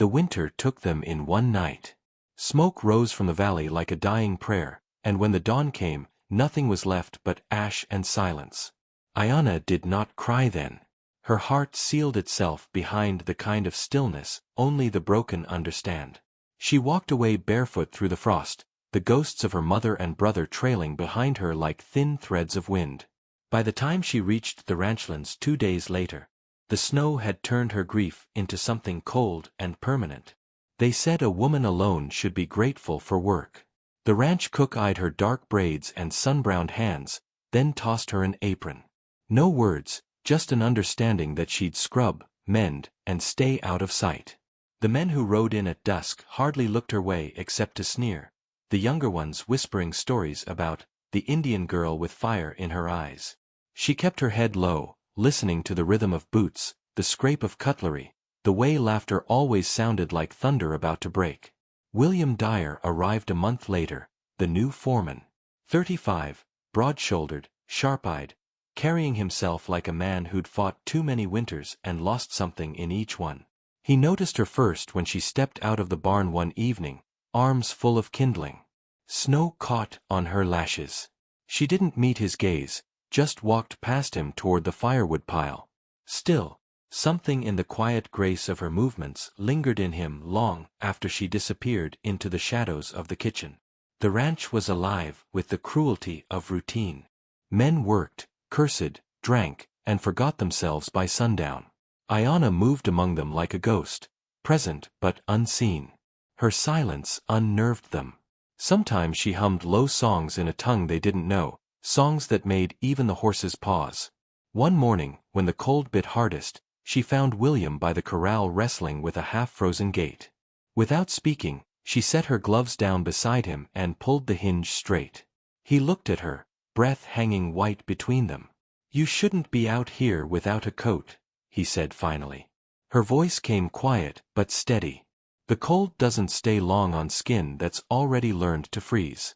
The winter took them in one night. Smoke rose from the valley like a dying prayer, and when the dawn came, nothing was left but ash and silence. Ayana did not cry then. Her heart sealed itself behind the kind of stillness only the broken understand. She walked away barefoot through the frost, the ghosts of her mother and brother trailing behind her like thin threads of wind. By the time she reached the ranchlands 2 days later, the snow had turned her grief into something cold and permanent. They said a woman alone should be grateful for work. The ranch cook eyed her dark braids and sun-browned hands, then tossed her an apron. No words, just an understanding that she'd scrub, mend, and stay out of sight. The men who rode in at dusk hardly looked her way except to sneer, the younger ones whispering stories about the Indian girl with fire in her eyes. She kept her head low, listening to the rhythm of boots, the scrape of cutlery, the way laughter always sounded like thunder about to break. William Dyer arrived a month later, the new foreman. 35, broad-shouldered, sharp-eyed, carrying himself like a man who'd fought too many winters and lost something in each one. He noticed her first when she stepped out of the barn one evening, arms full of kindling. Snow caught on her lashes. She didn't meet his gaze, just walked past him toward the firewood pile. Still, something in the quiet grace of her movements lingered in him long after she disappeared into the shadows of the kitchen. The ranch was alive with the cruelty of routine. Men worked, cursed, drank, and forgot themselves by sundown. Ayana moved among them like a ghost, present but unseen. Her silence unnerved them. Sometimes she hummed low songs in a tongue they didn't know, songs that made even the horses pause. One morning, when the cold bit hardest, she found William by the corral wrestling with a half-frozen gate. Without speaking, she set her gloves down beside him and pulled the hinge straight. He looked at her, breath hanging white between them. "You shouldn't be out here without a coat," he said finally. Her voice came quiet but steady. "The cold doesn't stay long on skin that's already learned to freeze."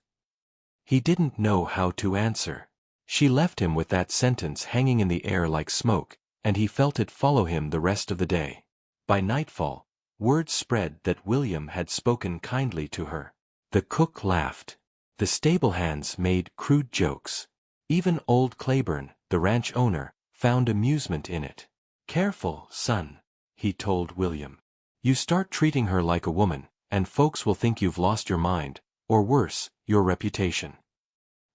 He didn't know how to answer. She left him with that sentence hanging in the air like smoke, and he felt it follow him the rest of the day. By nightfall, word spread that William had spoken kindly to her. The cook laughed. The stable hands made crude jokes. Even old Claiborne, the ranch owner, found amusement in it. "Careful, son," he told William. "You start treating her like a woman, and folks will think you've lost your mind, or worse, your reputation."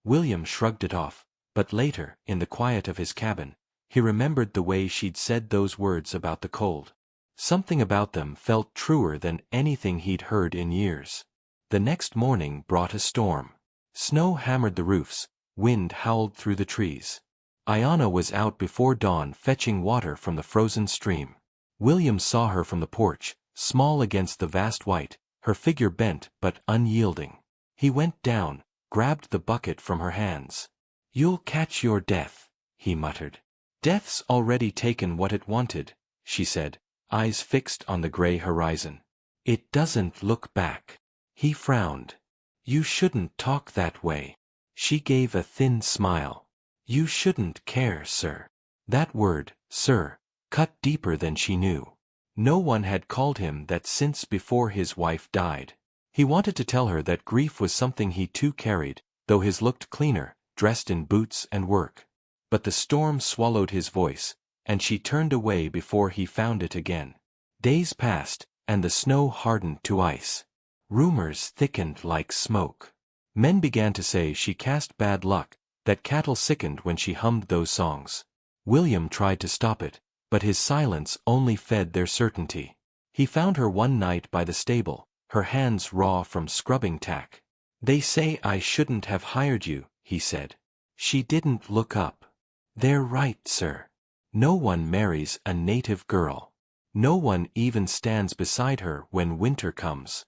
William shrugged it off, but later, in the quiet of his cabin, he remembered the way she'd said those words about the cold. Something about them felt truer than anything he'd heard in years. The next morning brought a storm. Snow hammered the roofs, wind howled through the trees. Ayana was out before dawn fetching water from the frozen stream. William saw her from the porch, small against the vast white, her figure bent but unyielding. He went down, grabbed the bucket from her hands. "You'll catch your death," he muttered. "Death's already taken what it wanted," she said, eyes fixed on the gray horizon. "It doesn't look back." He frowned. "You shouldn't talk that way." She gave a thin smile. "You shouldn't care, sir." That word, sir, cut deeper than she knew. No one had called him that since before his wife died. He wanted to tell her that grief was something he too carried, though his looked cleaner, dressed in boots and work. But the storm swallowed his voice, and she turned away before he found it again. Days passed, and the snow hardened to ice. Rumors thickened like smoke. Men began to say she cast bad luck, that cattle sickened when she hummed those songs. William tried to stop it, but his silence only fed their certainty. He found her one night by the stable, her hands raw from scrubbing tack. "They say I shouldn't have hired you," he said. She didn't look up. "They're right, sir. No one marries a native girl. No one even stands beside her when winter comes."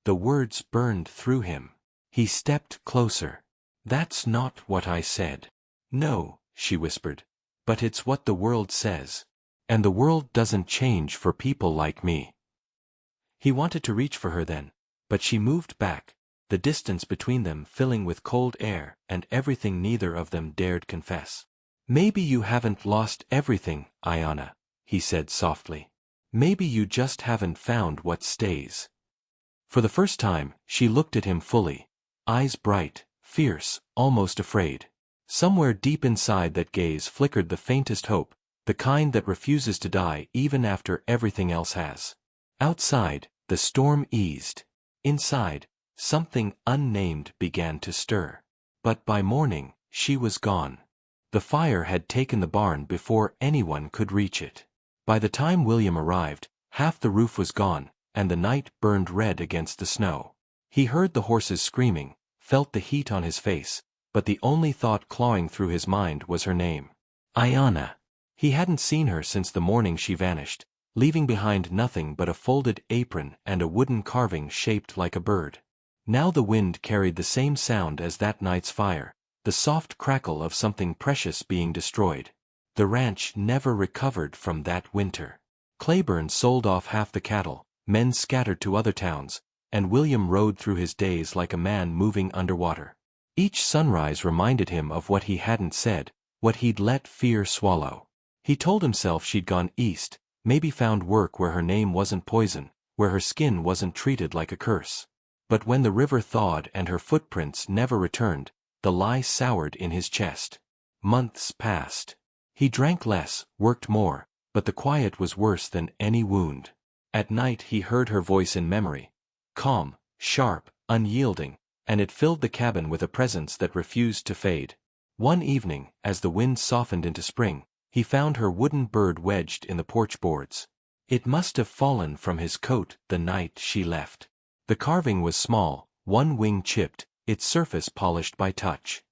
The words burned through him. He stepped closer. "That's not what I said." "No," she whispered. "But it's what the world says. And the world doesn't change for people like me." He wanted to reach for her then, but she moved back, the distance between them filling with cold air and everything neither of them dared confess. "Maybe you haven't lost everything, Ayana," he said softly. Maybe you just haven't found what stays. For the first time, she looked at him fully. Eyes bright, fierce, almost afraid. Somewhere deep inside that gaze flickered the faintest hope, the kind that refuses to die even after everything else has. Outside, the storm eased. Inside, something unnamed began to stir. But by morning, she was gone. The fire had taken the barn before anyone could reach it. By the time William arrived, half the roof was gone, and the night burned red against the snow. He heard the horses screaming, felt the heat on his face, but the only thought clawing through his mind was her name. Ayanna. He hadn't seen her since the morning she vanished, leaving behind nothing but a folded apron and a wooden carving shaped like a bird. Now the wind carried the same sound as that night's fire, the soft crackle of something precious being destroyed. The ranch never recovered from that winter. Claiborne sold off half the cattle, men scattered to other towns, and William rode through his days like a man moving underwater. Each sunrise reminded him of what he hadn't said, what he'd let fear swallow. He told himself she'd gone east, maybe found work where her name wasn't poison, where her skin wasn't treated like a curse. But when the river thawed and her footprints never returned, the lie soured in his chest. Months passed. He drank less, worked more, but the quiet was worse than any wound. At night he heard her voice in memory. Calm, sharp, unyielding, and it filled the cabin with a presence that refused to fade. One evening, as the wind softened into spring, he found her wooden bird wedged in the porch boards. It must have fallen from his coat the night she left. The carving was small, one wing chipped, its surface polished by touch.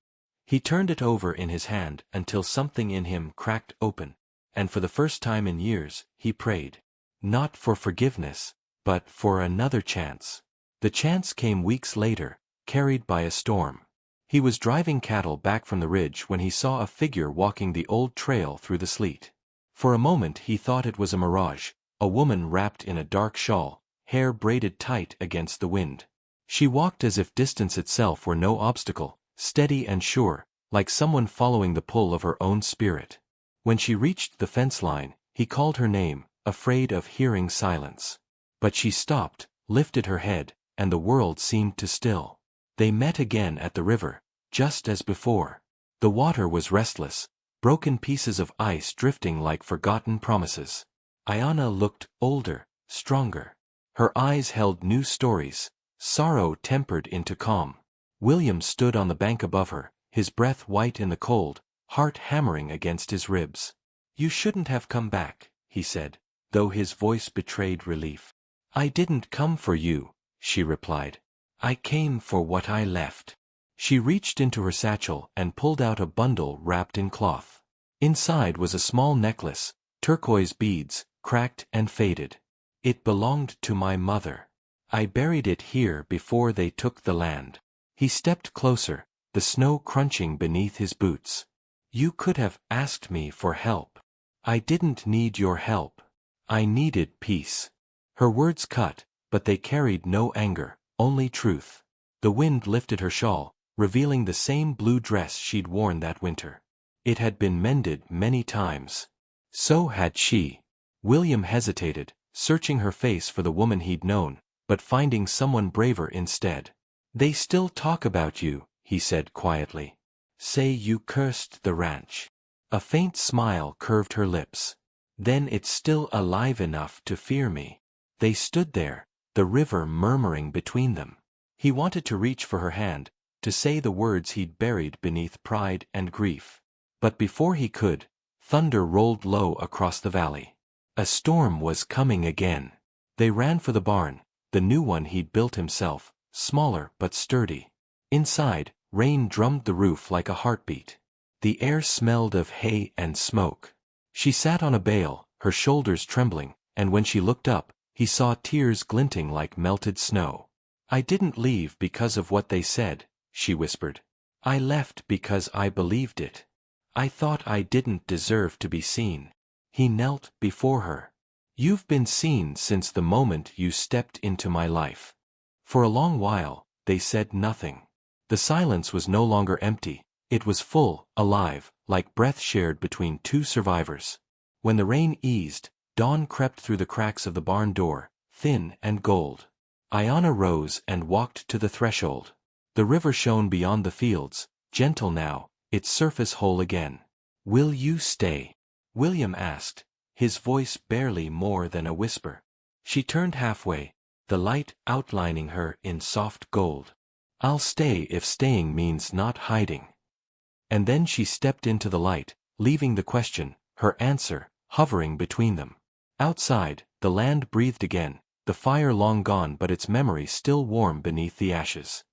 He turned it over in his hand until something in him cracked open, and for the first time in years, he prayed. Not for forgiveness, but for another chance. The chance came weeks later, carried by a storm. He was driving cattle back from the ridge when he saw a figure walking the old trail through the sleet. For a moment he thought it was a mirage, a woman wrapped in a dark shawl, hair braided tight against the wind. She walked as if distance itself were no obstacle, steady and sure, like someone following the pull of her own spirit. When she reached the fence line, he called her name, afraid of hearing silence. But she stopped, lifted her head, and the world seemed to still. They met again at the river, just as before. The water was restless, broken pieces of ice drifting like forgotten promises. Ayanna looked older, stronger. Her eyes held new stories, sorrow tempered into calm. William stood on the bank above her, his breath white in the cold, heart hammering against his ribs. You shouldn't have come back, he said, though his voice betrayed relief. I didn't come for you, she replied. I came for what I left. She reached into her satchel and pulled out a bundle wrapped in cloth. Inside was a small necklace, turquoise beads, cracked and faded. It belonged to my mother. I buried it here before they took the land. He stepped closer, the snow crunching beneath his boots. You could have asked me for help. I didn't need your help. I needed peace. Her words cut, but they carried no anger, only truth. The wind lifted her shawl, revealing the same blue dress she'd worn that winter. It had been mended many times. So had she. William hesitated, searching her face for the woman he'd known, but finding someone braver instead. They still talk about you, he said quietly. Say you cursed the ranch. A faint smile curved her lips. Then it's still alive enough to fear me. They stood there, the river murmuring between them. He wanted to reach for her hand, to say the words he'd buried beneath pride and grief. But before he could, thunder rolled low across the valley. A storm was coming again. They ran for the barn, the new one he'd built himself, smaller but sturdy. Inside, rain drummed the roof like a heartbeat. The air smelled of hay and smoke. She sat on a bale, her shoulders trembling, and when she looked up, he saw tears glinting like melted snow. I didn't leave because of what they said, she whispered. I left because I believed it. I thought I didn't deserve to be seen. He knelt before her. You've been seen since the moment you stepped into my life. For a long while, they said nothing. The silence was no longer empty, it was full, alive, like breath shared between two survivors. When the rain eased, Dawn crept through the cracks of the barn door, thin and gold. Iana rose and walked to the threshold. The river shone beyond the fields, gentle now, its surface whole again. "Will you stay?" William asked, his voice barely more than a whisper. She turned halfway, the light outlining her in soft gold. "I'll stay if staying means not hiding." And then she stepped into the light, leaving the question, her answer, hovering between them. Outside, the land breathed again, the fire long gone but its memory still warm beneath the ashes.